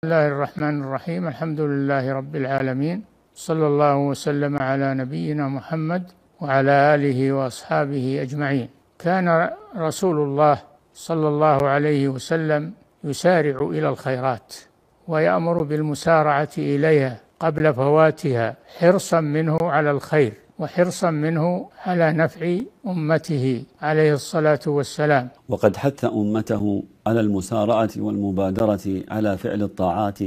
بسم الله الرحمن الرحيم. الحمد لله رب العالمين، صلى الله وسلم على نبينا محمد وعلى آله وأصحابه أجمعين. كان رسول الله صلى الله عليه وسلم يسارع إلى الخيرات ويأمر بالمسارعة إليها قبل فواتها، حرصا منه على الخير وحرصا منه على نفع أمته عليه الصلاة والسلام. وقد حث أمته على المسارعة والمبادرة على فعل الطاعات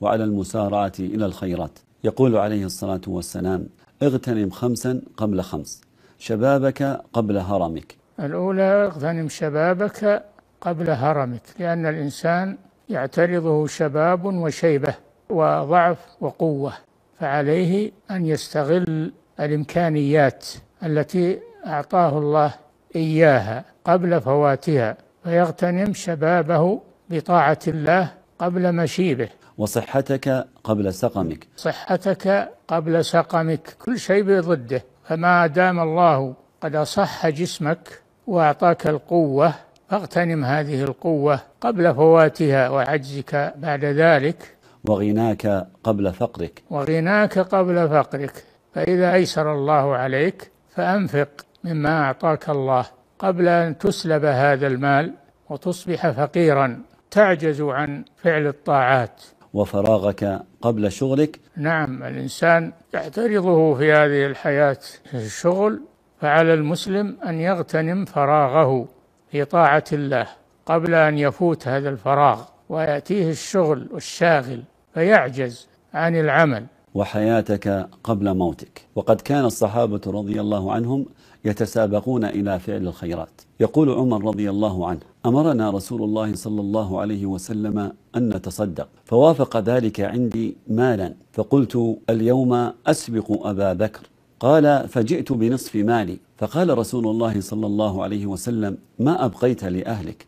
وعلى المسارعة إلى الخيرات. يقول عليه الصلاة والسلام: اغتنم 5 قبل 5، شبابك قبل هرمك. الأولى: اغتنم شبابك قبل هرمك، لأن الإنسان يعترضه شباب وشيبة وضعف وقوة، فعليه أن يستغل الإمكانيات التي أعطاه الله إياها قبل فواتها، فيغتنم شبابه بطاعة الله قبل مشيبه. وصحتك قبل سقمك. صحتك قبل سقمك، كل شيء بضده، فما دام الله قد أصح جسمك وأعطاك القوة فاغتنم هذه القوة قبل فواتها وعجزك بعد ذلك. وغناك قبل فقرك. وغناك قبل فقرك، فإذا أيسر الله عليك فأنفق مما أعطاك الله قبل أن تسلب هذا المال وتصبح فقيرا تعجز عن فعل الطاعات. وفراغك قبل شغلك. نعم، الإنسان يعترضه في هذه الحياة الشغل، فعلى المسلم أن يغتنم فراغه في طاعة الله قبل أن يفوت هذا الفراغ ويأتيه الشغل والشاغل فيعجز عن العمل. وحياتك قبل موتك. وقد كان الصحابة رضي الله عنهم يتسابقون إلى فعل الخيرات. يقول عمر رضي الله عنه: أمرنا رسول الله صلى الله عليه وسلم أن نتصدق، فوافق ذلك عندي مالا، فقلت اليوم أسبق أبا بكر. قال: فجئت بنصف مالي، فقال رسول الله صلى الله عليه وسلم: ما أبقيت لأهلك؟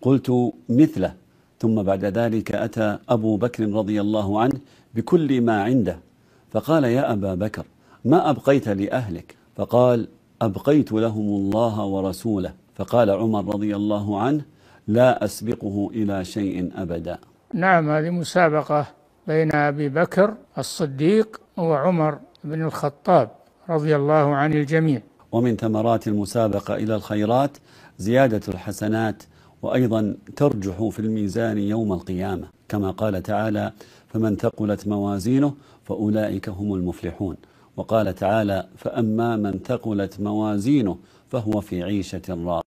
قلت مثله. ثم بعد ذلك أتى أبو بكر رضي الله عنه بكل ما عنده، فقال: يا أبا بكر، ما أبقيت لأهلك؟ فقال: أبقيت لهم الله ورسوله. فقال عمر رضي الله عنه: لا أسبقه إلى شيء أبدا. نعم، هذه مسابقة بين أبي بكر الصديق وعمر بن الخطاب رضي الله عن الجميع. ومن ثمرات المسابقة إلى الخيرات زيادة الحسنات، وأيضا ترجح في الميزان يوم القيامة، كما قال تعالى: فمن ثقلت موازينه فأولئك هم المفلحون. وقال تعالى: فأما من ثقلت موازينه فهو في عيشة راضية.